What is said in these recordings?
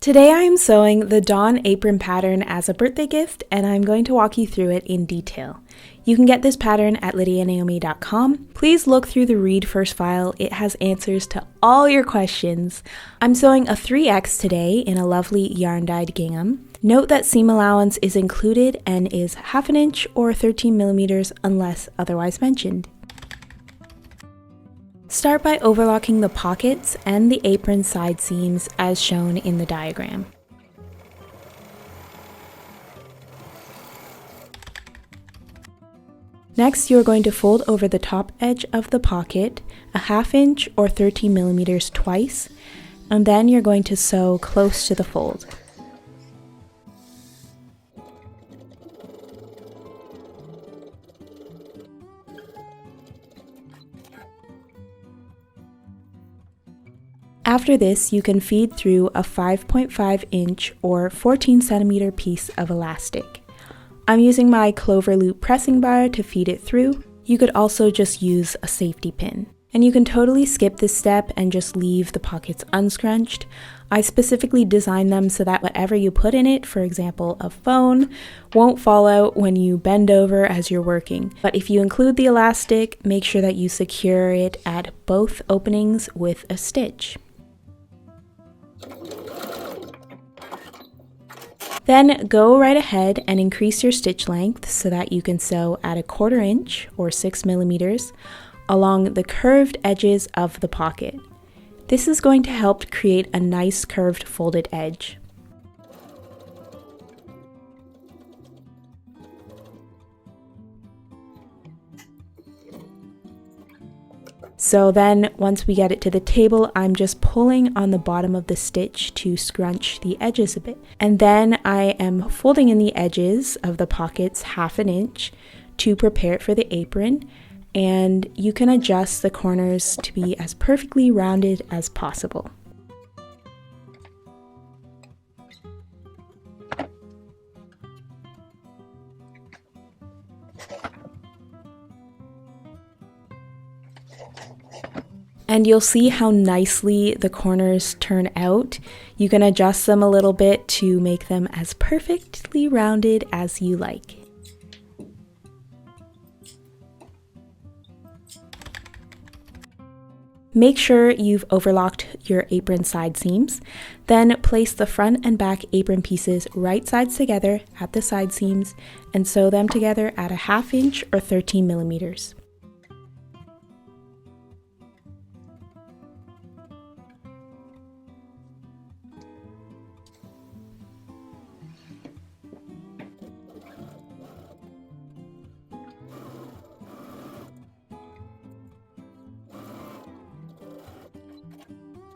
Today I am sewing the Dawn Apron pattern as a birthday gift, and I'm going to walk you through it in detail. You can get this pattern at lydianaomi.com. Please look through the Read First file. It has answers to all your questions. I'm sewing a 3X today in a lovely yarn-dyed gingham. Note that seam allowance is included and is 1/2 inch or 13 millimeters unless otherwise mentioned. Start by overlocking the pockets and the apron side seams as shown in the diagram. Next, you're going to fold over the top edge of the pocket 1/2 inch or 13 millimeters twice, and then you're going to sew close to the fold. After this, you can feed through a 5.5 inch or 14 centimeter piece of elastic. I'm using my clover loop pressing bar to feed it through. You could also just use a safety pin. And you can totally skip this step and just leave the pockets unscrunched. I specifically designed them so that whatever you put in it, for example a phone, won't fall out when you bend over as you're working. But if you include the elastic, make sure that you secure it at both openings with a stitch. Then go right ahead and increase your stitch length so that you can sew at 1/4 inch or 6 millimeters along the curved edges of the pocket. This is going to help create a nice curved folded edge. So then, once we get it to the table, I'm just pulling on the bottom of the stitch to scrunch the edges a bit. And then I am folding in the edges of the pockets 1/2 inch to prepare it for the apron. And you can adjust the corners to be as perfectly rounded as possible. And you'll see how nicely the corners turn out. You can adjust them a little bit to make them as perfectly rounded as you like. Make sure you've overlocked your apron side seams. Then place the front and back apron pieces right sides together at the side seams and sew them together at 1/2 inch or 13 millimeters.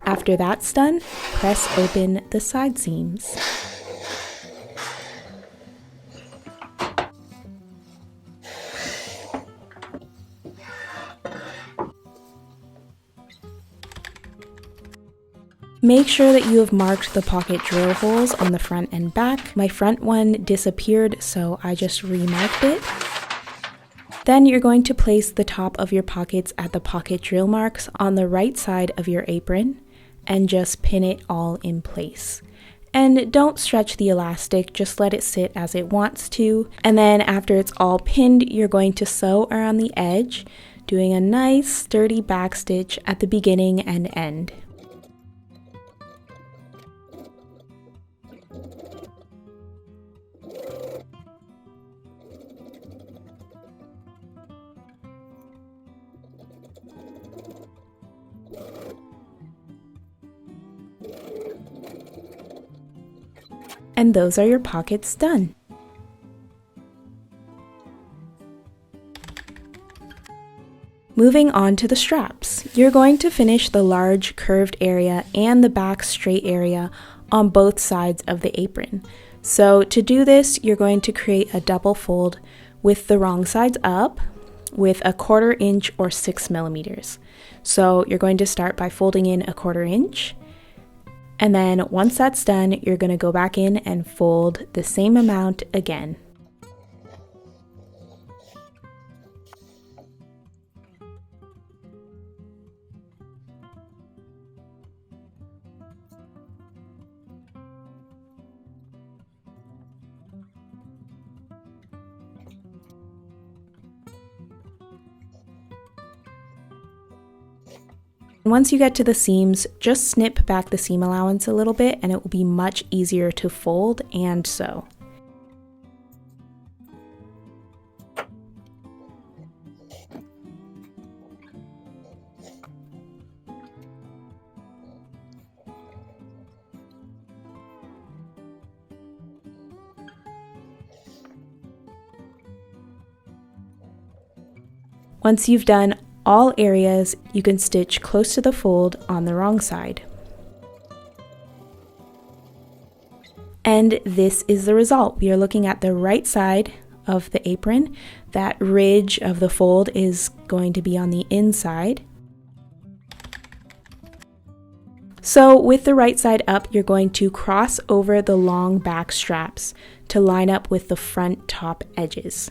After that's done, press open the side seams. Make sure that you have marked the pocket drill holes on the front and back. My front one disappeared, so I just remarked it. Then you're going to place the top of your pockets at the pocket drill marks on the right side of your apron and just pin it all in place. And don't stretch the elastic, just let it sit as it wants to. And then after it's all pinned, you're going to sew around the edge, doing a nice sturdy back stitch at the beginning and end. And those are your pockets done. Moving on to the straps. You're going to finish the large curved area and the back straight area on both sides of the apron. So to do this, you're going to create a double fold with the wrong sides up with 1/4 inch or 6 millimeters. So you're going to start by folding in 1/4 inch. And then once that's done, you're going to go back in and fold the same amount again. Once you get to the seams, just snip back the seam allowance a little bit and it will be much easier to fold and sew. Once you've done all areas, you can stitch close to the fold on the wrong side. And this is the result. We are looking at the right side of the apron. That ridge of the fold is going to be on the inside. So with the right side up, you're going to cross over the long back straps to line up with the front top edges.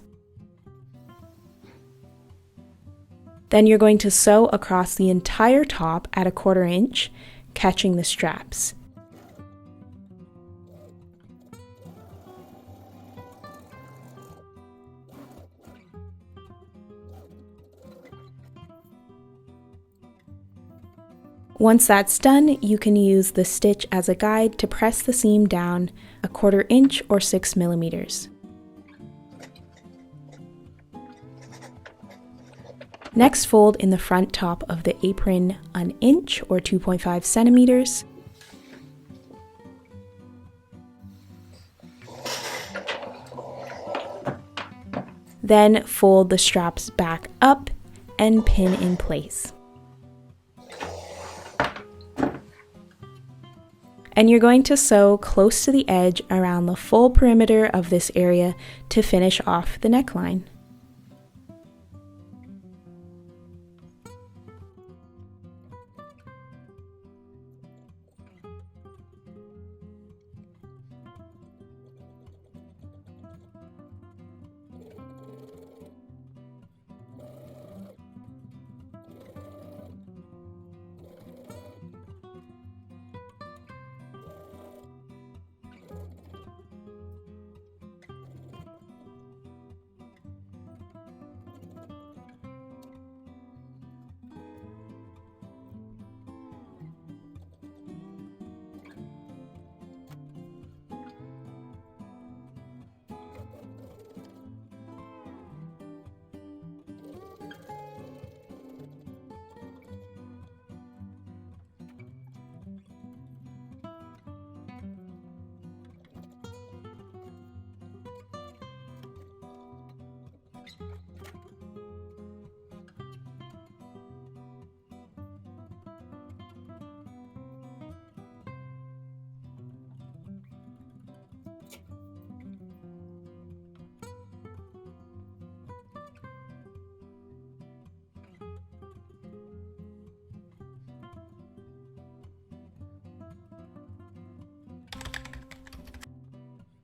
Then you're going to sew across the entire top at 1/4 inch, catching the straps. Once that's done, you can use the stitch as a guide to press the seam down 1/4 inch or 6 millimeters. Next, fold in the front top of the apron 1 inch or 2.5 centimeters. Then fold the straps back up and pin in place. And you're going to sew close to the edge around the full perimeter of this area to finish off the neckline.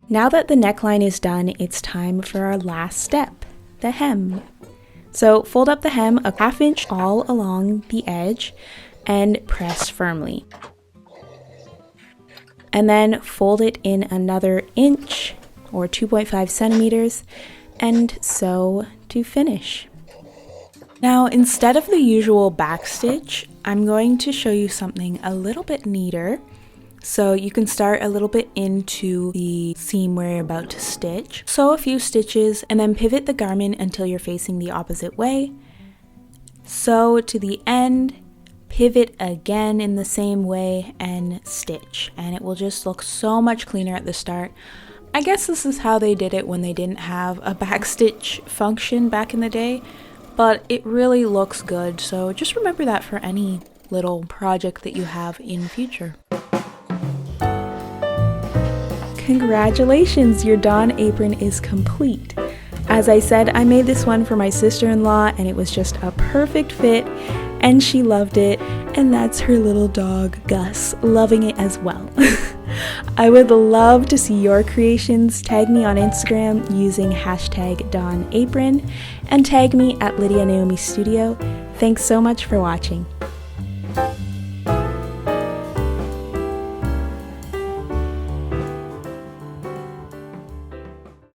Now that the neckline is done, it's time for our last step, the hem. So fold up the hem 1/2 inch all along the edge and press firmly. And then fold it in another inch or 2.5 centimeters and sew to finish. Now, instead of the usual back stitch, I'm going to show you something a little bit neater. So you can start a little bit into the seam where you're about to stitch. Sew a few stitches and then pivot the garment until you're facing the opposite way. Sew to the end, pivot again in the same way and stitch. And it will just look so much cleaner at the start. I guess this is how they did it when they didn't have a back stitch function back in the day, but it really looks good. So just remember that for any little project that you have in future. Congratulations, your Dawn apron is complete. As I said, I made this one for my sister-in-law and it was just a perfect fit and she loved it, and that's her little dog, Gus, loving it as well. I would love to see your creations. Tag me on Instagram using hashtag Dawn Apron and tag me at Lydia Naomi Studio. Thanks so much for watching.